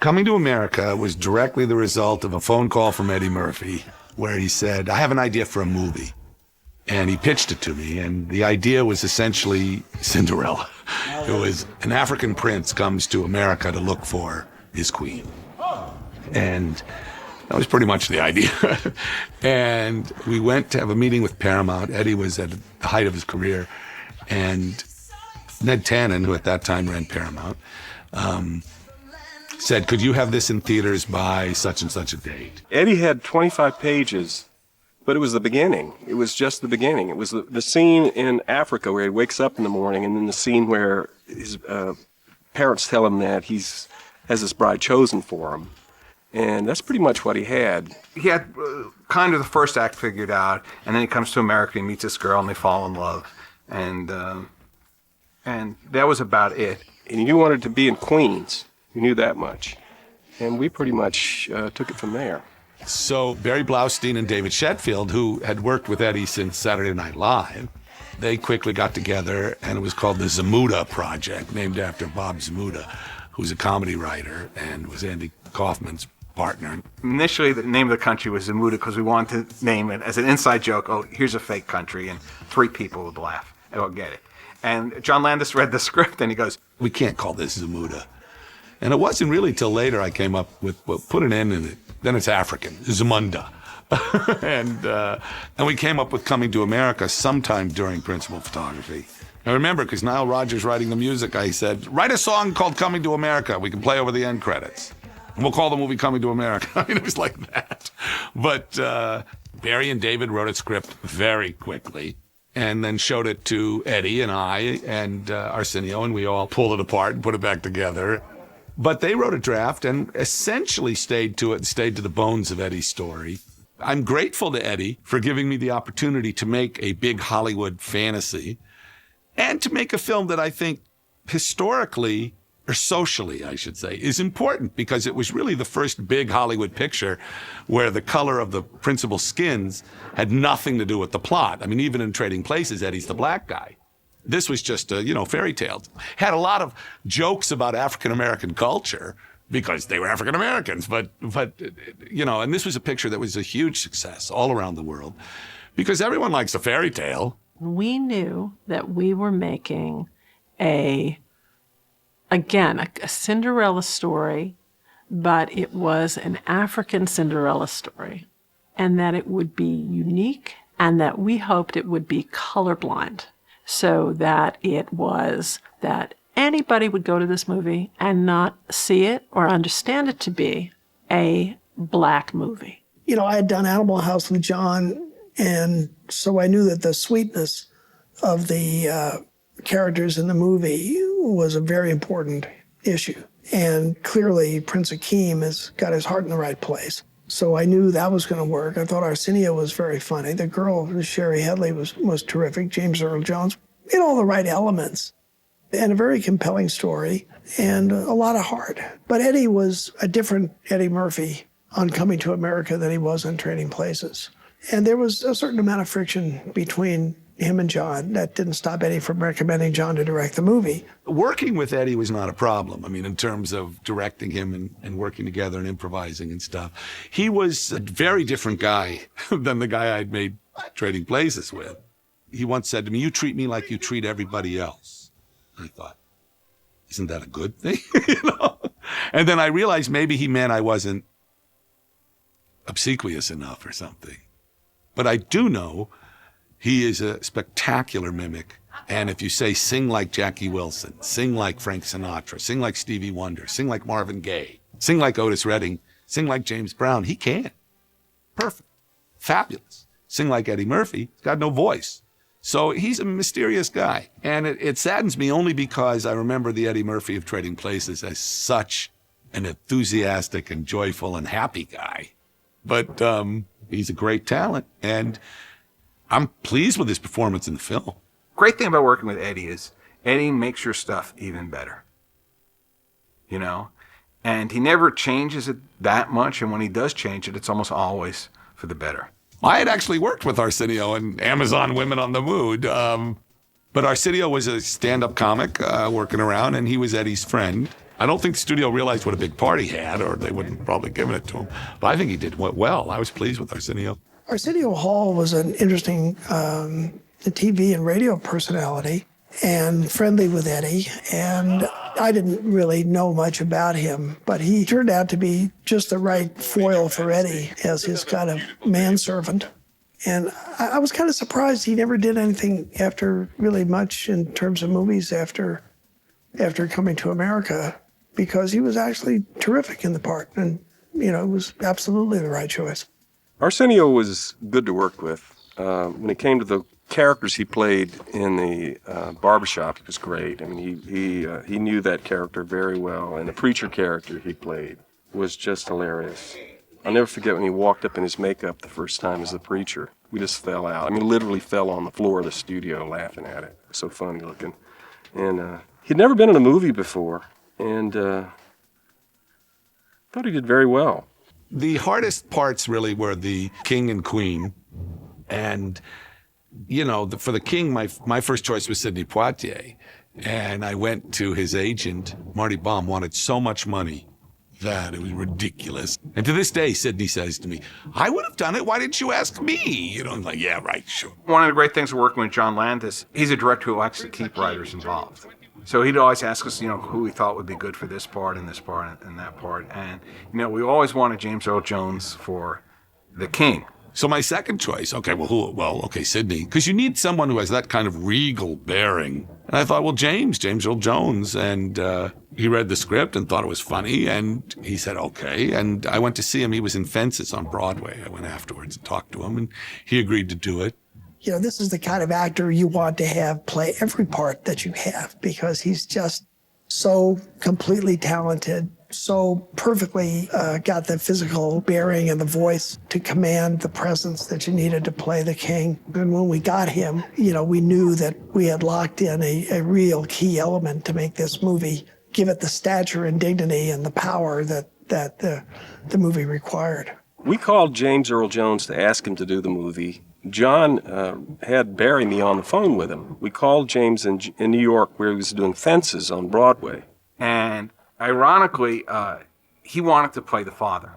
Coming to America was directly the result of a phone call from Eddie Murphy, where he said, I have an idea for a movie. And he pitched it to me, and the idea was essentially Cinderella. It was an African prince comes to America to look for his queen. And that was pretty much the idea. And we went to have a meeting with Paramount. Eddie was at the height of his career. And Ned Tannen, who at that time ran Paramount, said, could you have this in theaters by such and such a date? Eddie had 25 pages, but it was the beginning. It was just the beginning. It was the scene in Africa where he wakes up in the morning, and then the scene where his parents tell him that has his bride chosen for him. And that's pretty much what he had. He had kind of the first act figured out, and then he comes to America, he meets this girl, and they fall in love. And that was about it. And he wanted to be in Queens. We knew that much. And we pretty much took it from there. So Barry Blaustein and David Sheffield, who had worked with Eddie since Saturday Night Live, they quickly got together, and it was called the Zamuda Project, named after Bob Zamuda, who's a comedy writer and was Andy Kaufman's partner. Initially, the name of the country was Zamuda because we wanted to name it as an inside joke. Oh, here's a fake country, and 3 people would laugh and would get it. And John Landis read the script, and he goes, we can't call this Zamuda. And it wasn't really till later I came up with, well, put an N in it. Then it's African, Zamunda. and we came up with Coming to America sometime during principal photography. I remember, because Nile Rodgers writing the music, I said, write a song called Coming to America. We can play over the end credits. And we'll call the movie Coming to America. I mean, it was like that. But Barry and David wrote a script very quickly and then showed it to Eddie and I and Arsenio, and we all pulled it apart and put it back together. But they wrote a draft and essentially stayed to the bones of Eddie's story. I'm grateful to Eddie for giving me the opportunity to make a big Hollywood fantasy and to make a film that I think historically, or socially, I should say, is important, because it was really the first big Hollywood picture where the color of the principal skins had nothing to do with the plot. I mean, even in Trading Places, Eddie's the black guy. This was just a, fairy tale. Had a lot of jokes about African-American culture because they were African-Americans, but and this was a picture that was a huge success all around the world because everyone likes a fairy tale. We knew that we were making a Cinderella story, but it was an African Cinderella story, and that it would be unique, and that we hoped it would be colorblind. So that it was that anybody would go to this movie and not see it or understand it to be a black movie. I had done Animal House with John, and so I knew that the sweetness of the characters in the movie was a very important issue. And clearly, Prince Akeem has got his heart in the right place. So I knew that was going to work. I thought Arsenio was very funny. The girl, Sherry Headley, was terrific. James Earl Jones, all the right elements. And a very compelling story and a lot of heart. But Eddie was a different Eddie Murphy on Coming to America than he was on Trading Places. And there was a certain amount of friction between him and John. That didn't stop Eddie from recommending John to direct the movie. Working with Eddie was not a problem. I mean, in terms of directing him and working together and improvising and stuff. He was a very different guy than the guy I'd made Trading Places with. He once said to me, you treat me like you treat everybody else. I thought, isn't that a good thing? And then I realized maybe he meant I wasn't obsequious enough or something. But I do know he is a spectacular mimic. And if you say, sing like Jackie Wilson, sing like Frank Sinatra, sing like Stevie Wonder, sing like Marvin Gaye, sing like Otis Redding, sing like James Brown, he can. Perfect. Fabulous. Sing like Eddie Murphy, he's got no voice. So he's a mysterious guy. And it saddens me only because I remember the Eddie Murphy of Trading Places as such an enthusiastic and joyful and happy guy. But he's a great talent, and I'm pleased with his performance in the film. Great thing about working with Eddie is Eddie makes your stuff even better. And he never changes it that much, and when he does change it, it's almost always for the better. I had actually worked with Arsenio in Amazon Women on the Mood, but Arsenio was a stand-up comic working around, and he was Eddie's friend. I don't think the studio realized what a big part he had, or they wouldn't probably given it to him. But I think he did well. I was pleased with Arsenio. Arsenio Hall was an interesting TV and radio personality and friendly with Eddie. And I didn't really know much about him, but he turned out to be just the right foil for Eddie as his kind of manservant. And I was kind of surprised he never did anything after really much in terms of movies after Coming to America, because he was actually terrific in the part. And, it was absolutely the right choice. Arsenio was good to work with. When it came to the characters he played in the barbershop, he was great. I mean, he knew that character very well. And the preacher character he played was just hilarious. I'll never forget when he walked up in his makeup the first time as the preacher. We just fell out. I mean, literally fell on the floor of the studio laughing at it. So funny looking. And he'd never been in a movie before, and thought he did very well. The hardest parts really were the king and queen. And, for the king, my first choice was Sidney Poitier. And I went to his agent. Marty Baum wanted so much money that it was ridiculous. And to this day, Sidney says to me, I would have done it. Why didn't you ask me? I'm like, yeah, right, sure. One of the great things of working with John Landis, he's a director who likes to keep writers involved. So he'd always ask us, who he thought would be good for this part and this part and that part. And, we always wanted James Earl Jones for the king. So my second choice, okay, Sidney, because you need someone who has that kind of regal bearing. And I thought, James Earl Jones. And he read the script and thought it was funny. And he said, okay. And I went to see him. He was in Fences on Broadway. I went afterwards and talked to him, and he agreed to do it. This is the kind of actor you want to have play every part that you have, because he's just so completely talented, so perfectly got the physical bearing and the voice to command the presence that you needed to play the king. And when we got him, we knew that we had locked in a real key element to make this movie, give it the stature and dignity and the power that the movie required. We called James Earl Jones to ask him to do the movie. John had Barry me on the phone with him. We called James in New York, where he was doing Fences on Broadway. And ironically, he wanted to play the father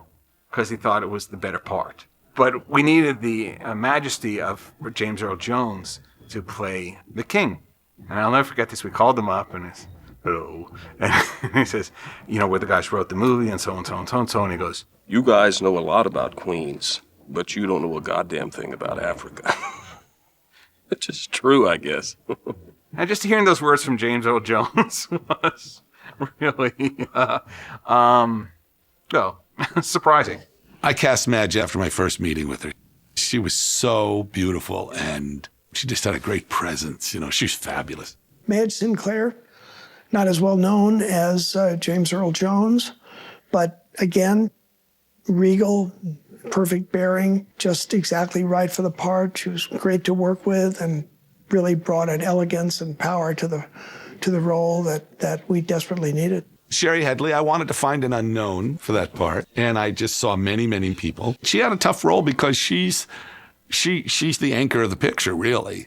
because he thought it was the better part. But we needed the majesty of James Earl Jones to play the king. And I'll never forget this. We called him up and it's, hello. And he says, we're the guys who wrote the movie and so and so and so and so. And he goes, you guys know a lot about Queens, but you don't know a goddamn thing about Africa. Which is true, I guess. And just hearing those words from James Earl Jones was really, surprising. I cast Madge after my first meeting with her. She was so beautiful, and she just had a great presence. She was fabulous. Madge Sinclair, not as well known as James Earl Jones, but again, regal, perfect bearing, just exactly right for the part. She was great to work with and really brought an elegance and power to the role that we desperately needed. Sherry Headley, I wanted to find an unknown for that part, and I just saw many, many people. She had a tough role because she's the anchor of the picture, really,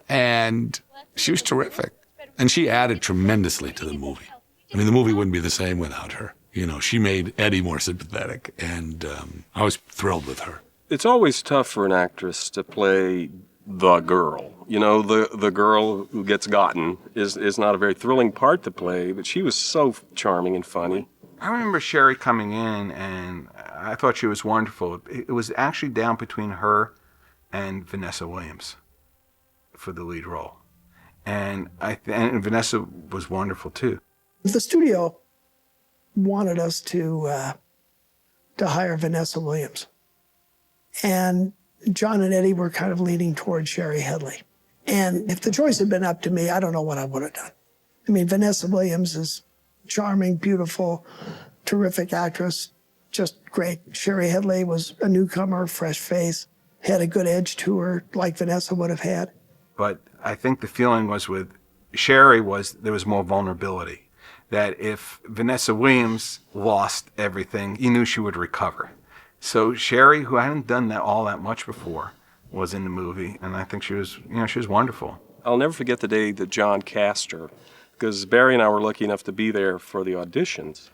and she was terrific, and she added tremendously to the movie. I mean, the movie wouldn't be the same without her. She made Eddie more sympathetic, and I was thrilled with her. It's always tough for an actress to play the girl. The girl who gets gotten is not a very thrilling part to play, but she was so charming and funny. I remember Sherry coming in, and I thought she was wonderful. It was actually down between her and Vanessa Williams for the lead role. And and Vanessa was wonderful, too. The studio wanted us to hire Vanessa Williams. And John and Eddie were kind of leaning toward Sherry Headley. And if the choice had been up to me, I don't know what I would have done. I mean, Vanessa Williams is charming, beautiful, terrific actress, just great. Sherry Headley was a newcomer, fresh face, had a good edge to her, like Vanessa would have had. But I think the feeling was with Sherry there was more vulnerability. That if Vanessa Williams lost everything, you knew she would recover. So Sherry, who hadn't done all that much before, was in the movie, and I think she was wonderful. I'll never forget the day that John cast her. because Barry and I were lucky enough to be there for the auditions.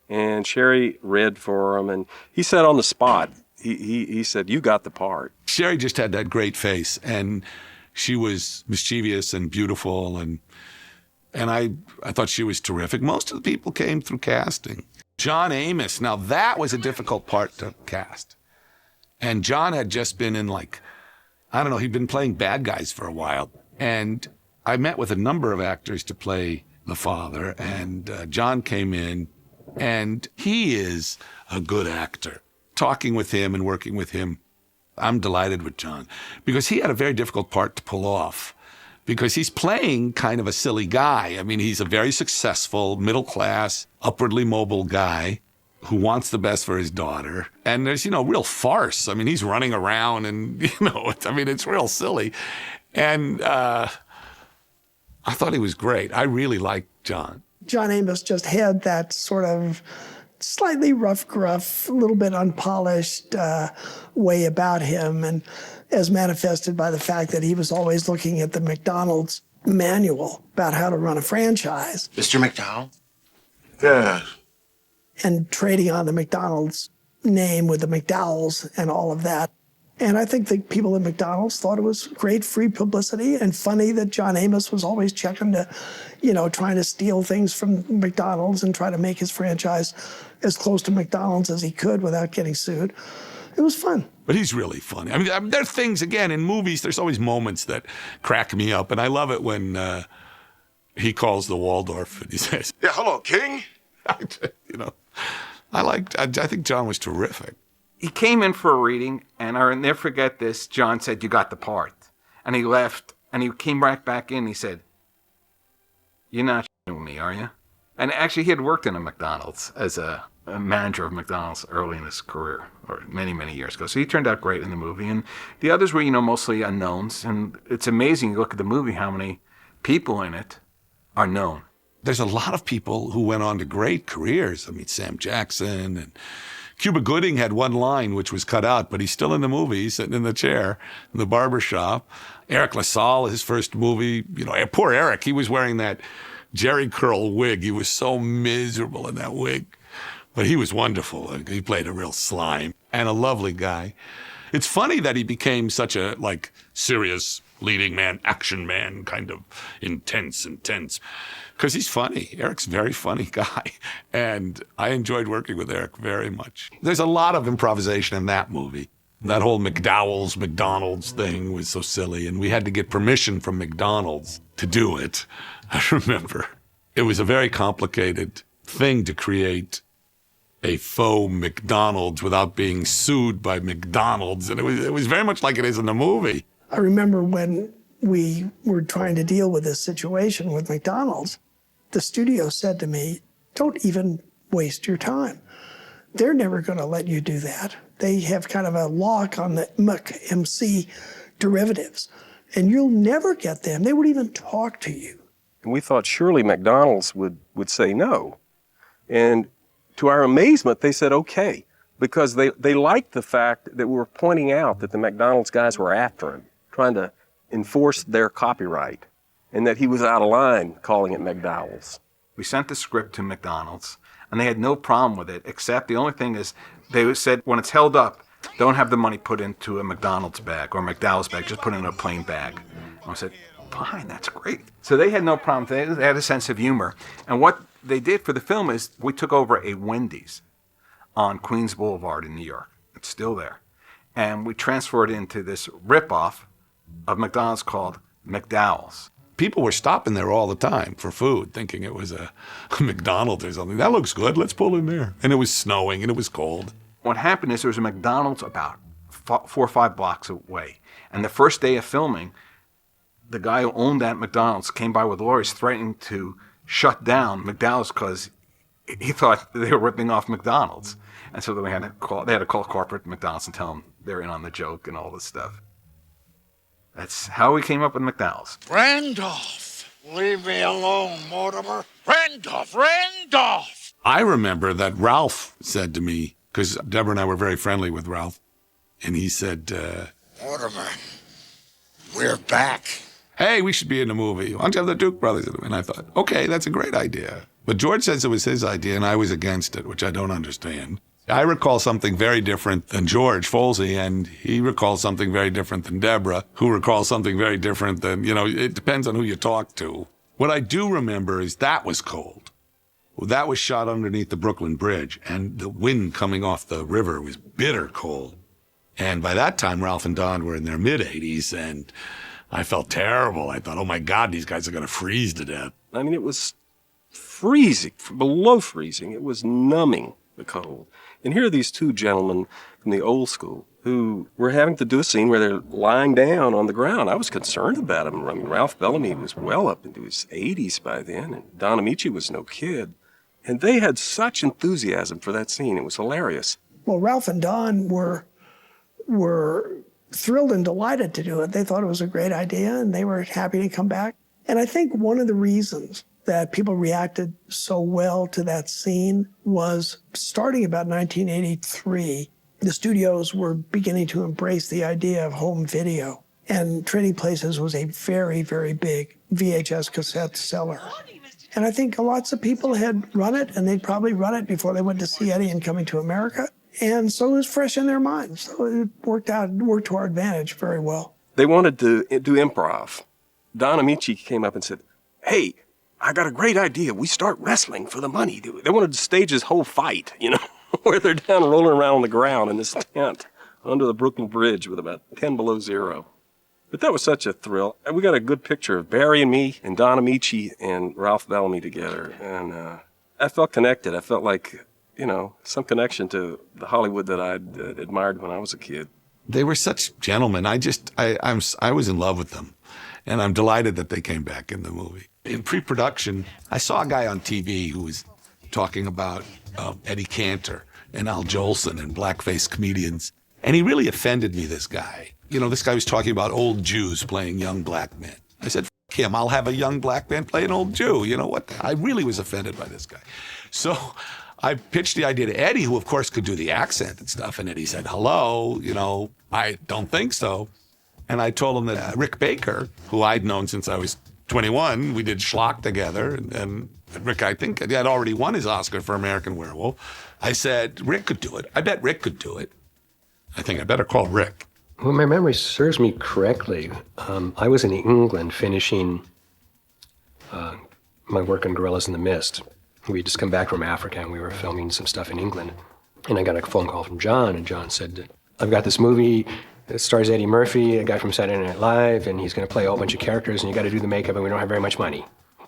And Sherry read for him, and he said on the spot, he said, "You got the part." Sherry just had that great face, and she was mischievous and beautiful, and I thought she was terrific. Most of the people came through casting. John Amos, now that was a difficult part to cast. And John had just been in he'd been playing bad guys for a while. And I met with a number of actors to play the father, and John came in, and he is a good actor. Talking with him and working with him, I'm delighted with John, because he had a very difficult part to pull off, because he's playing kind of a silly guy. I mean, he's a very successful, middle-class, upwardly mobile guy who wants the best for his daughter. And there's, real farce. I mean, he's running around and, it's real silly. And I thought he was great. I really liked John. John Amos just had that sort of slightly rough, gruff, a little bit unpolished way about him, and as manifested by the fact that he was always looking at the McDonald's manual about how to run a franchise. Mr. McDowell? Yes. And trading on the McDonald's name with the McDowells and all of that. And I think the people at McDonald's thought it was great free publicity and funny that John Amos was always checking to, trying to steal things from McDonald's and try to make his franchise as close to McDonald's as he could without getting sued. It was fun. But he's really funny. I mean, there are things, again, in movies, there's always moments that crack me up. And I love it when he calls the Waldorf and he says, Yeah, hello, King. I think John was terrific. He came in for a reading, and I'll never forget this. John said, "You got the part." And he left, and he came right back in. He said, "You're not with me, are you?" And actually, he had worked in a McDonald's as a manager of McDonald's early in his career, or many, many years ago. So he turned out great in the movie. And the others were, mostly unknowns. And it's amazing, you look at the movie, how many people in it are known. There's a lot of people who went on to great careers. I mean, Sam Jackson and Cuba Gooding had one line which was cut out, but he's still in the movie, sitting in the chair in the barber shop. Eric LaSalle, his first movie, poor Eric, he was wearing that Jerry curl wig. He was so miserable in that wig, but he was wonderful. He played a real slime and a lovely guy. It's funny that he became such a serious leading man, action man, kind of intense, because he's funny. Eric's a very funny guy, and I enjoyed working with Eric very much. There's a lot of improvisation in that movie. That whole McDonald's thing was so silly, and we had to get permission from McDonald's to do it. I remember. It was a very complicated thing to create a faux McDonald's without being sued by McDonald's, and it was very much like it is in the movie. I remember when we were trying to deal with this situation with McDonald's, the studio said to me, "Don't even waste your time. They're never going to let you do that. They have kind of a lock on the MC derivatives, and you'll never get them. They won't even talk to you." And we thought surely McDonald's would say no. And to our amazement, they said okay, because they liked the fact that we were pointing out that the McDonald's guys were after him, trying to enforce their copyright, and that he was out of line calling it McDowell's. We sent the script to McDonald's, and they had no problem with it, except the only thing is they said when it's held up, don't have the money put into a McDonald's bag or McDowell's bag, just put it in a plain bag. And I said, fine, that's great. So they had no problem. They had a sense of humor. And what they did for the film is we took over a Wendy's on Queens Boulevard in New York. It's still there. And we transferred it into this ripoff of McDonald's called McDowell's. People were stopping there all the time for food, thinking it was a McDonald's or something. That looks good, let's pull in there. And it was snowing and it was cold. What happened is there was a McDonald's about 4 or 5 blocks away. And the first day of filming, the guy who owned that McDonald's came by with lawyers threatening to shut down McDowell's because he thought they were ripping off McDonald's. And so they had to call corporate McDonald's and tell them they're in on the joke and all this stuff. That's how we came up with McDowell's. Randolph, leave me alone, Mortimer. Randolph! I remember that Ralph said to me, because Deborah and I were very friendly with Ralph, and he said, Mortimer, we're back. hey, we should be in the movie. Why don't you have the Duke brothers in it? And I thought, okay, that's a great idea. But George says it was his idea, and I was against it, which I don't understand. I recall something very different than George Folsey, and he recalls something very different than Deborah, who recalls something very different than, it depends on who you talk to. What I do remember is that was cold. Well, that was shot underneath the Brooklyn Bridge, and the wind coming off the river was bitter cold. And by that time, Ralph and Don were in their mid-80s, and I felt terrible. I thought, oh my God, these guys are going to freeze to death. I mean, it was freezing, below freezing. It was numbing, the cold. And here are these two gentlemen from the old school who were having to do a scene where they're lying down on the ground. I was concerned about them. I mean, Ralph Bellamy was well up into his 80s by then, and Don Amici was no kid. And they had such enthusiasm for that scene. It was hilarious. Well, Ralph and Don were thrilled and delighted to do it. They thought it was a great idea, and they were happy to come back. And I think one of the reasons that people reacted so well to that scene was starting about 1983, the studios were beginning to embrace the idea of home video. And Trading Places was a very, very big VHS cassette seller. And I think lots of people had run it, and they'd probably run it before they went to see Eddie and Coming to America. And so it was fresh in their minds. So it worked to our advantage very well. They wanted to do improv. Don Amici came up and said, hey, I got a great idea. We start wrestling for the money. They wanted to stage this whole fight, where they're down rolling around on the ground in this tent under the Brooklyn Bridge with about 10 below zero. But that was such a thrill. And we got a good picture of Barry and me and Don Amici and Ralph Bellamy together. And I felt connected. I felt like, some connection to the Hollywood that I'd admired when I was a kid. They were such gentlemen. I was in love with them. And I'm delighted that they came back in the movie. In pre-production, I saw a guy on TV who was talking about Eddie Cantor and Al Jolson and blackface comedians. And he really offended me, this guy. This guy was talking about old Jews playing young black men. I said, F him, I'll have a young black man play an old Jew. You know what? I really was offended by this guy. So I pitched the idea to Eddie, who of course could do the accent and stuff. And Eddie said, hello, I don't think so. And I told him that Rick Baker, who I'd known since I was 21, we did Schlock together. And Rick, I think, had already won his Oscar for American Werewolf. I said, Rick could do it. I bet Rick could do it. I think I better call Rick. Well, my memory serves me correctly. I was in England finishing my work on Gorillas in the Mist. We had just come back from Africa, and we were filming some stuff in England. And I got a phone call from John, and John said, I've got this movie. It stars Eddie Murphy, a guy from Saturday Night Live, and he's going to play a whole bunch of characters, and you got to do the makeup, and we don't have very much money,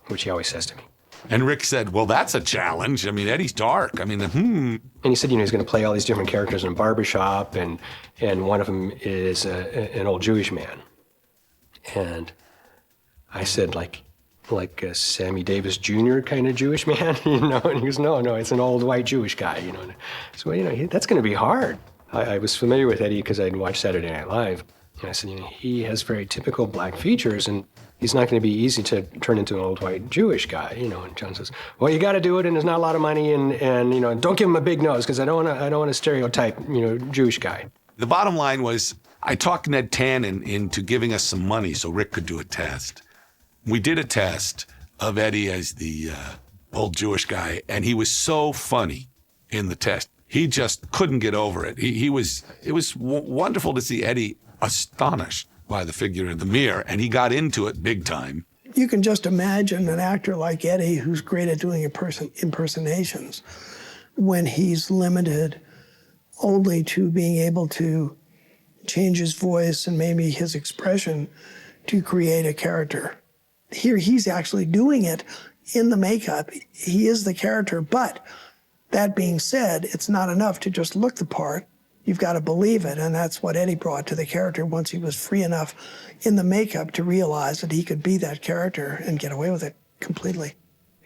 which he always says to me. And Rick said, well, that's a challenge. I mean, Eddie's dark. I mean, And he said, he's going to play all these different characters in a barbershop, and one of them is an old Jewish man. And I said, like a Sammy Davis Jr. kind of Jewish man, And he goes, no, it's an old white Jewish guy, So, that's going to be hard. I was familiar with Eddie because I'd watched Saturday Night Live. And I said, he has very typical black features, and he's not going to be easy to turn into an old white Jewish guy, And John says, well, you got to do it, and there's not a lot of money, and don't give him a big nose because I don't want to stereotype, Jewish guy. The bottom line was, I talked Ned Tannen into giving us some money so Rick could do a test. We did a test of Eddie as the old Jewish guy, and he was so funny in the test. He just couldn't get over it. It was wonderful to see Eddie astonished by the figure in the mirror, and he got into it big time. You can just imagine an actor like Eddie, who's great at doing impersonations, when he's limited only to being able to change his voice and maybe his expression to create a character. Here, he's actually doing it in the makeup. He is the character, but that being said, it's not enough to just look the part. You've got to believe it, and that's what Eddie brought to the character once he was free enough in the makeup to realize that he could be that character and get away with it completely.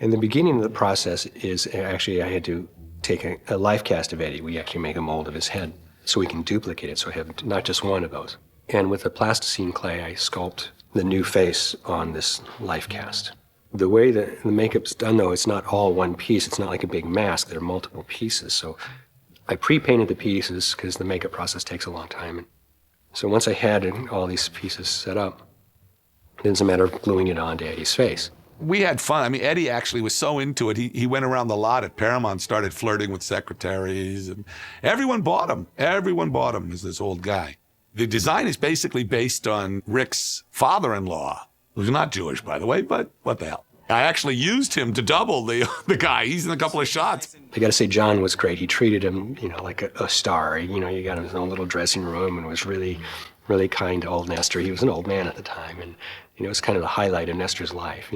And the beginning of the process is actually I had to take a life cast of Eddie. We actually make a mold of his head so we can duplicate it, so I have not just one of those. And with the plasticine clay, I sculpt the new face on this life cast. The way that the makeup's done, though, it's not all one piece. It's not like a big mask. There are multiple pieces. So I pre-painted the pieces because the makeup process takes a long time. And so once I had all these pieces set up, Then it's a matter of gluing it onto Eddie's face. We had fun. I mean, Eddie actually was so into it. He went around the lot at Paramount, started flirting with secretaries, and everyone bought him. Everyone bought him as this old guy. The design is basically based on Rick's father-in-law, who's not Jewish, by the way, but what the hell. I actually used him to double the guy. He's in a couple of shots. I got to say, John was great. He treated him, like a star. You got him in his own little dressing room and was really, really kind to old Nestor. He was an old man at the time, and it was kind of the highlight of Nestor's life.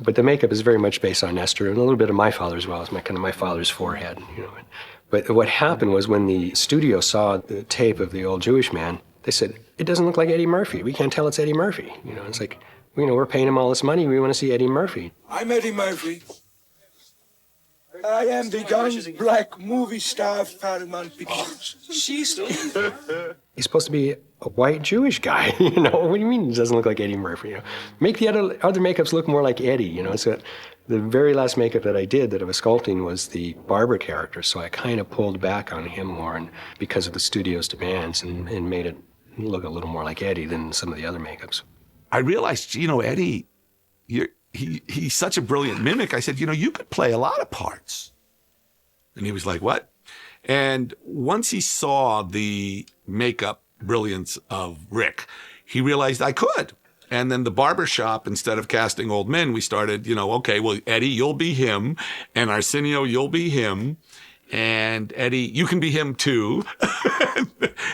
But the makeup is very much based on Nestor, and a little bit of my father as well. It's my father's forehead. But what happened was when the studio saw the tape of the old Jewish man, they said, "It doesn't look like Eddie Murphy. We can't tell it's Eddie Murphy." It's like, we're paying him all this money. We want to see Eddie Murphy. I'm Eddie Murphy. I am the young black movie star of Paramount Pictures. She's He's supposed to be a white Jewish guy. What do you mean he doesn't look like Eddie Murphy? Make the other makeups look more like Eddie. So the very last makeup that I did that I was sculpting was the barber character. So I kind of pulled back on him more, and because of the studio's demands, and made it look a little more like Eddie than some of the other makeups. I realized, Eddie, he's such a brilliant mimic. I said, you could play a lot of parts. And he was like, what? And once he saw the makeup brilliance of Rick, he realized I could. And then the barber shop, instead of casting old men, we started, okay, well, Eddie, you'll be him. And Arsenio, you'll be him. And Eddie, you can be him too.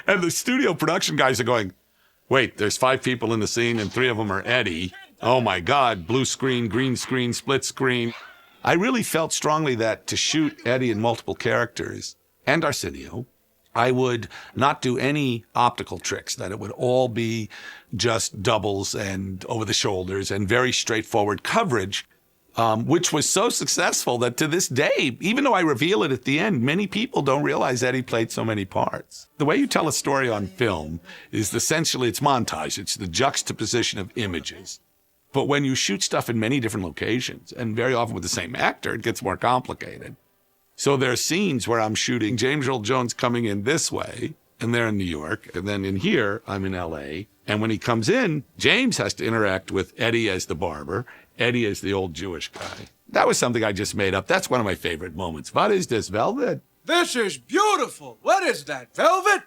And the studio production guys are going, wait, there's 5 people in the scene and 3 of them are Eddie. Oh my God, blue screen, green screen, split screen. I really felt strongly that to shoot Eddie in multiple characters and Arsenio, I would not do any optical tricks, that it would all be just doubles and over the shoulders and very straightforward coverage, which was so successful that to this day, even though I reveal it at the end, many people don't realize Eddie played so many parts. The way you tell a story on film is essentially it's montage. It's the juxtaposition of images. But when you shoot stuff in many different locations, and very often with the same actor, it gets more complicated. So there are scenes where I'm shooting James Earl Jones coming in this way, and they're in New York, and then in here, I'm in L.A., and when he comes in, James has to interact with Eddie as the barber, Eddie as the old Jewish guy. That was something I just made up. That's one of my favorite moments. What is this, velvet? This is beautiful. What is that, velvet?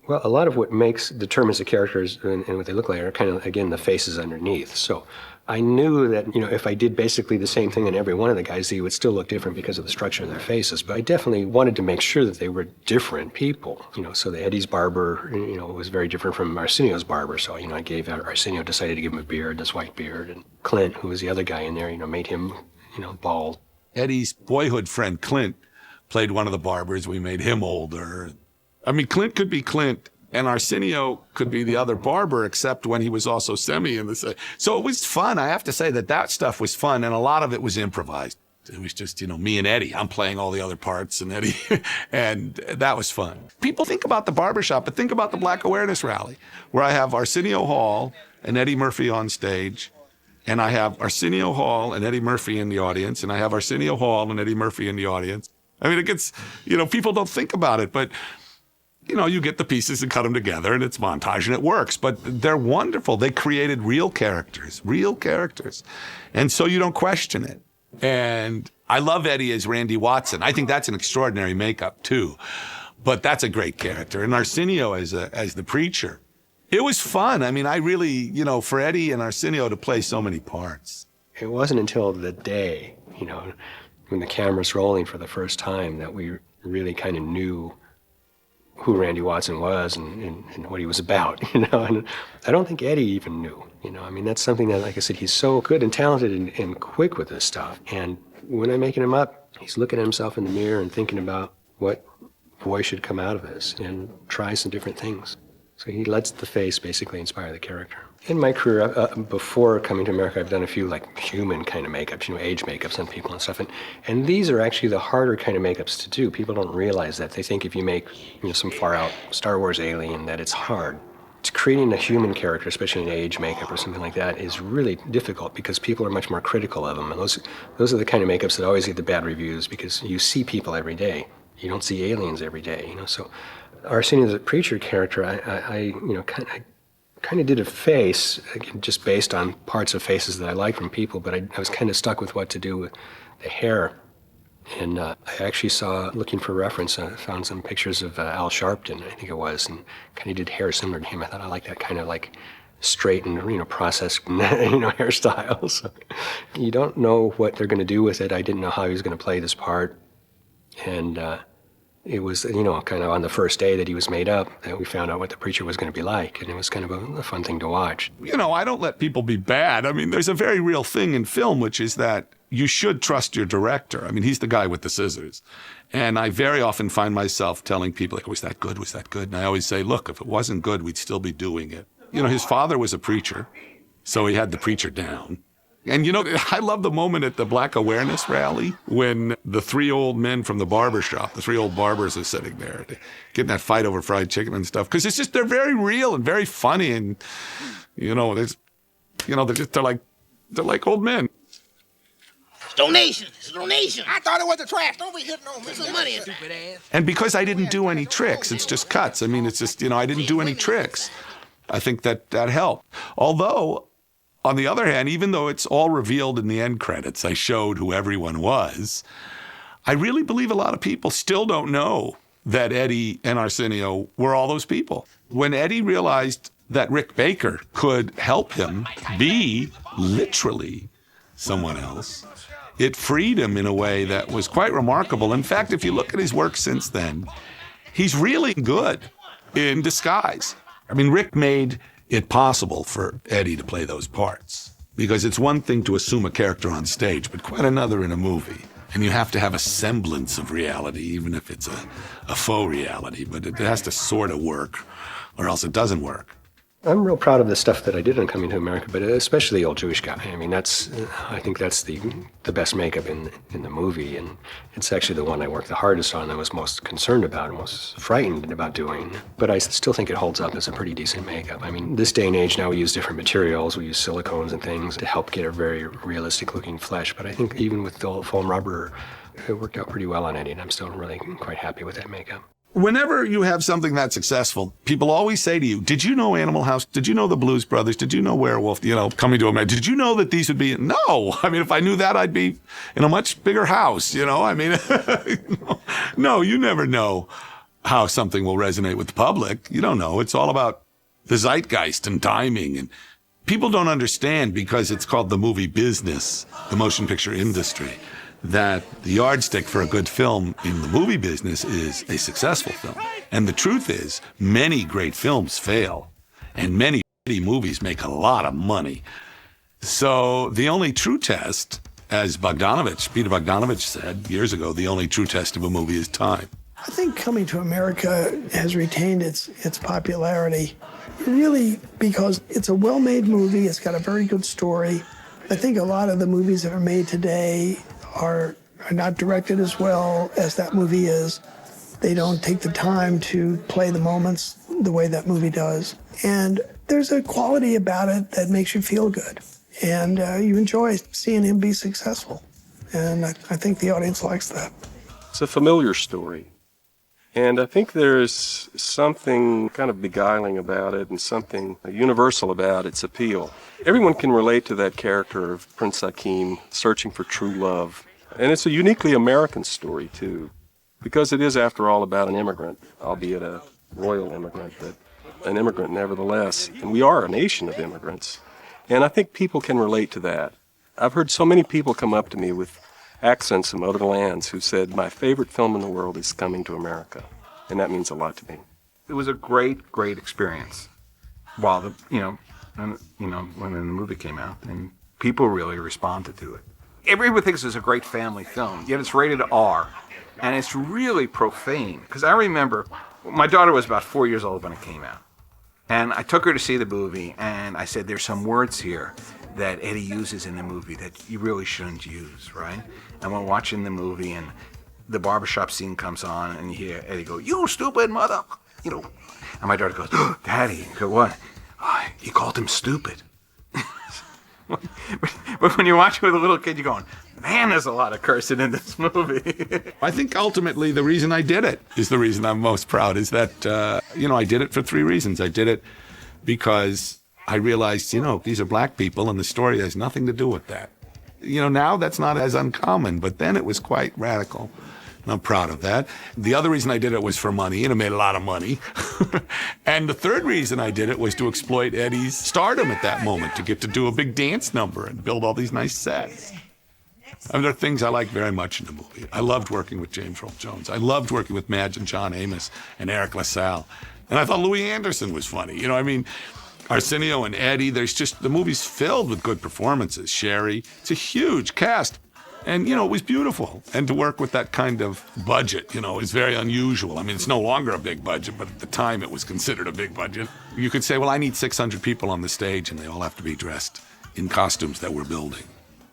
Well, a lot of what determines the characters and what they look like are kind of, again, the faces underneath. So I knew that, if I did basically the same thing in every one of the guys, they would still look different because of the structure of their faces. But I definitely wanted to make sure that they were different people, so the Eddie's barber, was very different from Arsenio's barber. So, I gave Arsenio, decided to give him a beard, this white beard. And Clint, who was the other guy in there, made him, bald. Eddie's boyhood friend, Clint, played one of the barbers. We made him older. I mean, Clint could be Clint, and Arsenio could be the other barber, except when he was also semi in the same. So it was fun. I have to say that stuff was fun, and a lot of it was improvised. It was just, me and Eddie. I'm playing all the other parts, and Eddie, and that was fun. People think about the barbershop, but think about the Black Awareness Rally, where I have Arsenio Hall and Eddie Murphy on stage, and I have Arsenio Hall and Eddie Murphy in the audience, and I have Arsenio Hall and Eddie Murphy in the audience. I mean, it gets, people don't think about it, but you get the pieces and cut them together, and it's montage, and it works. But they're wonderful. They created real characters. And so you don't question it. And I love Eddie as Randy Watson. I think that's an extraordinary makeup, too. But that's a great character. And Arsenio as the preacher. It was fun. I mean, I really, for Eddie and Arsenio to play so many parts. It wasn't until the day, when the camera's rolling for the first time that we really kind of knew who Randy Watson was and what he was about, and I don't think Eddie even knew, I mean, that's something that, like I said, he's so good and talented and quick with this stuff. And when I'm making him up, he's looking at himself in the mirror and thinking about what voice should come out of this and try some different things. So he lets the face basically inspire the character. In my career, before coming to America, I've done a few human kind of makeups, age makeups on people and stuff. And these are actually the harder kind of makeups to do. People don't realize that. They think if you make some far out Star Wars alien that it's hard. Creating a human character, especially an age makeup or something like that, is really difficult because people are much more critical of them. And those are the kind of makeups that always get the bad reviews because you see people every day. You don't see aliens every day, So Arsenio, the preacher character, I kind of did a face, again, just based on parts of faces that I liked from people, but I was kind of stuck with what to do with the hair. And I actually saw, looking for reference, I found some pictures of Al Sharpton, I think it was, and kind of did hair similar to him. I thought I liked that kind of like straight and, processed, hairstyle. So you don't know what they're going to do with it. I didn't know how he was going to play this part. And it was, kind of on the first day that he was made up that we found out what the preacher was going to be like. And it was kind of a fun thing to watch. I don't let people be bad. I mean, there's a very real thing in film, which is that you should trust your director. I mean, he's the guy with the scissors. And I very often find myself telling people, like, was that good? Was that good? And I always say, look, if it wasn't good, we'd still be doing it. His father was a preacher, so he had the preacher down. And, I love the moment at the Black Awareness Rally when the three old men from the barber shop, the three old barbers are sitting there getting that fight over fried chicken and stuff. Because they're very real and very funny. And, they're like old men. Donation. It's a donation. I thought it was a trash. Don't be hitting on me. Some money in stupid ass. And because I didn't do any tricks, it's just cuts. I mean, it's just, I didn't do any tricks. I think that helped. Although, on the other hand, even though it's all revealed in the end credits, I showed who everyone was, I really believe a lot of people still don't know that Eddie and Arsenio were all those people. When Eddie realized that Rick Baker could help him be literally someone else, it freed him in a way that was quite remarkable. In fact, if you look at his work since then, he's really good in disguise. I mean, Rick made it possible for Eddie to play those parts, because it's one thing to assume a character on stage, but quite another in a movie. And you have to have a semblance of reality, even if it's a faux reality, but it has to sort of work, or else it doesn't work. I'm real proud of the stuff that I did on Coming to America, but especially the old Jewish guy. I mean, I think that's the best makeup in the movie, and it's actually the one I worked the hardest on, I was most concerned about and most frightened about doing. But I still think it holds up as a pretty decent makeup. I mean, this day and age now we use different materials, we use silicones and things to help get a very realistic looking flesh, but I think even with the foam rubber, it worked out pretty well on Eddie, and I'm still really quite happy with that makeup. Whenever you have something that successful, people always say to you, did you know Animal House? Did you know the Blues Brothers? Did you know Werewolf, Coming to America? Did you know that these would be? No. I mean, if I knew that, I'd be in a much bigger house, I mean, no, you never know how something will resonate with the public. You don't know. It's all about the zeitgeist and timing. And people don't understand, because it's called the movie business, the motion picture industry, that the yardstick for a good film in the movie business is a successful film. And the truth is, many great films fail, and many shitty movies make a lot of money. So the only true test, as Peter Bogdanovich said years ago, the only true test of a movie is time. I think Coming to America has retained its popularity, really because it's a well-made movie. It's got a very good story. I think a lot of the movies that are made today are not directed as well as that movie is. They don't take the time to play the moments the way that movie does. And there's a quality about it that makes you feel good. And you enjoy seeing him be successful. And I think the audience likes that. It's a familiar story. And I think there's something kind of beguiling about it and something universal about its appeal. Everyone can relate to that character of Prince Hakeem searching for true love. And it's a uniquely American story, too, because it is, after all, about an immigrant, albeit a royal immigrant, but an immigrant nevertheless. And we are a nation of immigrants. And I think people can relate to that. I've heard so many people come up to me with accents from other lands who said, my favorite film in the world is Coming to America. And that means a lot to me. It was a great, great experience while when the movie came out, and people really responded to it. Everyone thinks it's a great family film, yet it's rated R, and it's really profane. Because I remember, my daughter was about 4 years old when it came out, and I took her to see the movie, and I said, there's some words here that Eddie uses in the movie that you really shouldn't use, right? And we're watching the movie, and the barbershop scene comes on, and you hear Eddie go, you stupid mother, And my daughter goes, oh, Daddy. I go, what? Oh, he called him stupid. But when you watch it with a little kid, you're going, man, there's a lot of cursing in this movie. I think ultimately the reason I did it is the reason I'm most proud, is that, I did it for three reasons. I did it because I realized, these are black people and the story has nothing to do with that. Now that's not as uncommon, but then it was quite radical. And I'm proud of that. The other reason I did it was for money, and it made a lot of money. And the third reason I did it was to exploit Eddie's stardom at that moment, to get to do a big dance number and build all these nice sets. I mean, there are things I like very much in the movie. I loved working with James Earl Jones. I loved working with Madge and John Amos and Eric LaSalle. And I thought Louis Anderson was funny. Arsenio and Eddie, the movie's filled with good performances. Sherry, it's a huge cast. And, it was beautiful. And to work with that kind of budget, is very unusual. I mean, it's no longer a big budget, but at the time it was considered a big budget. You could say, well, I need 600 people on the stage and they all have to be dressed in costumes that we're building.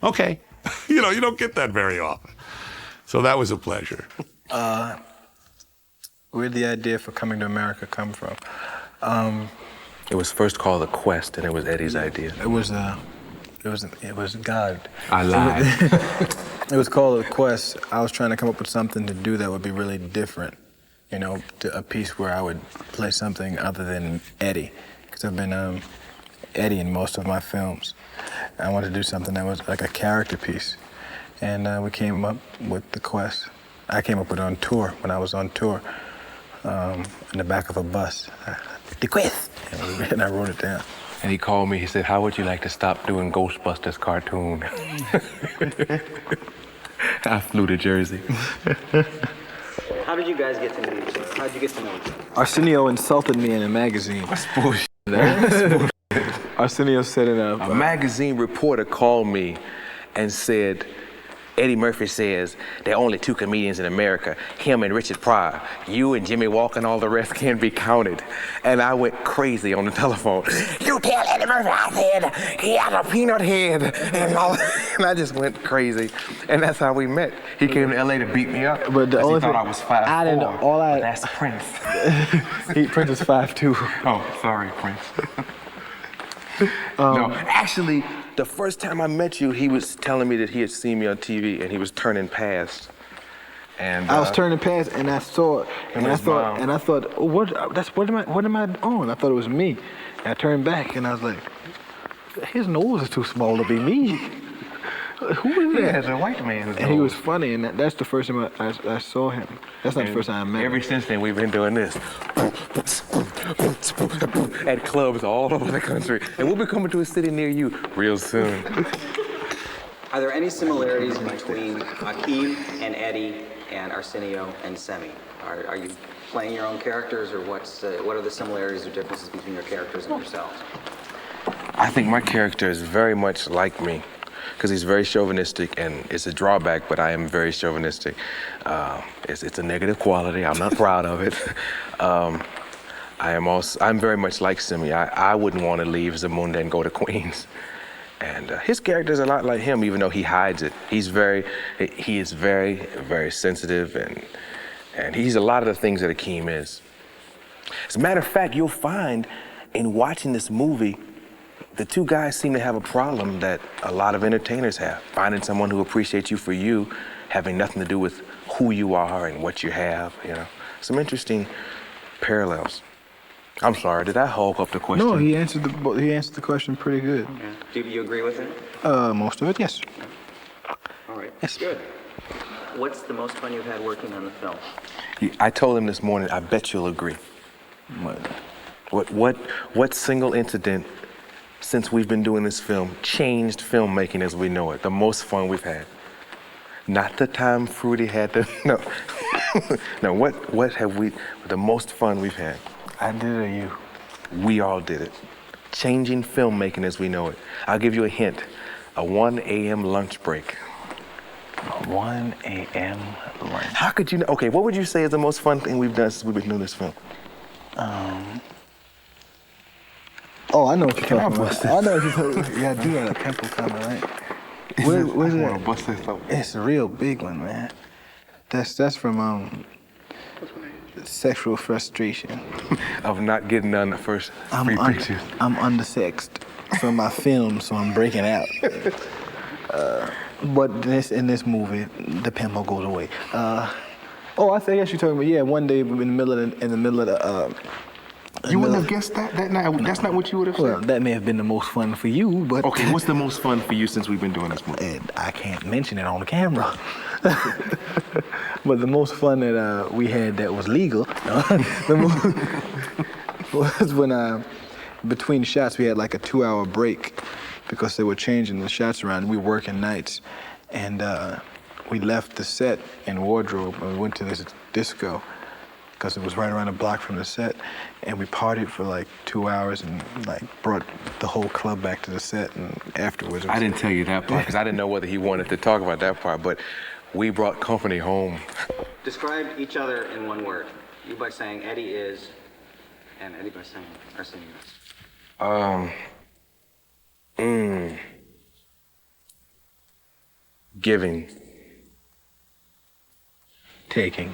Okay. You don't get that very often. So that was a pleasure. Where'd the idea for Coming to America come from? It was first called The Quest, and it was Eddie's idea. It was God. I lied. It was called The Quest. I was trying to come up with something to do that would be really different. A piece where I would play something other than Eddie. Because I've been Eddie in most of my films. I wanted to do something that was like a character piece. And we came up with The Quest. I came up with it on tour, when I was on tour, in the back of a bus. The Quest! And I wrote it down. And he called me, he said, how would you like to stop doing Ghostbusters cartoon? I flew to Jersey. How did you guys get to know each other? How did you get to know each other? Arsenio insulted me in a magazine. That's bullshit. Arsenio said in a magazine reporter called me and said, Eddie Murphy says there are only 2 comedians in America, him and Richard Pryor. You and Jimmy Walker and all the rest can't be counted. And I went crazy on the telephone. You tell Eddie Murphy I said he had a peanut head. And I just went crazy. And that's how we met. He came to LA to beat me up. But the only he thought thing I was 5'4". But that's Prince. Prince is 5'2". Oh, sorry, Prince. No, actually, the first time I met you, he was telling me that he had seen me on TV and he was turning past. And I was turning past and I saw it, and I thought, oh, what am I on? I thought it was me. And I turned back and I was like, his nose is too small to be me. Who is that? Yeah, it's a white man's And he was funny, and that's the first time I saw him. That's not the first time I met him. Ever since then, we've been doing this. At clubs all over the country. And we'll be coming to a city near you real soon. Are there any similarities between Akeem and Eddie and Arsenio and Semi? Are you playing your own characters, or what are the similarities or differences between your characters and yourselves? I think my character is very much like me, because he's very chauvinistic, and it's a drawback, but I am very chauvinistic. It's a negative quality. I'm not proud of it. I'm very much like Simi. I wouldn't want to leave Zamunda and go to Queens. And his character is a lot like him, even though he hides it. He is very, very sensitive, and he's a lot of the things that Akeem is. As a matter of fact, you'll find in watching this movie, the 2 guys seem to have a problem that a lot of entertainers have. Finding someone who appreciates you for you, having nothing to do with who you are and what you have, Some interesting parallels. I'm sorry, did I hog up the question? No, he answered the question pretty good. Yeah. Do you agree with it? Most of it, yes. All right, yes. Good. What's the most fun you've had working on the film? I told him this morning, I bet you'll agree. What single incident since we've been doing this film changed filmmaking as we know it? The most fun we've had. Not the time Fruity had to, no. No, what have we, the most fun we've had? I did it or you? We all did it. Changing filmmaking as we know it. I'll give you a hint. A 1 a.m. lunch break. A 1 a.m. lunch. How could you know? Okay, what would you say is the most fun thing we've done since we've been doing this film? Oh, I know what you're talking about. I know what you're talking about. Yeah, I do have a pimple coming, right? Where's it? It's a real big one, man. That's from sexual frustration. Of not getting done the first 3 pictures. I'm undersexed from my film, so I'm breaking out. But in this movie, the pimple goes away. I guess you're talking about, one day in the middle of the You wouldn't have guessed that night? That's not what you would have said? Well, that may have been the most fun for you, but... Okay, what's the most fun for you since we've been doing this movie? And I can't mention it on the camera. But the most fun that we had that was legal was when between shots we had like a 2-hour break because they were changing the shots around. We were working nights. And we left the set in wardrobe and we went to this disco because it was right around the block from the set. And we partied for like 2 hours and like brought the whole club back to the set. And afterwards, I didn't tell you that part because I didn't know whether he wanted to talk about that part, but we brought company home. Describe each other in one word. You by saying Eddie is, and Eddie by saying Arsenio is. Giving. Taking.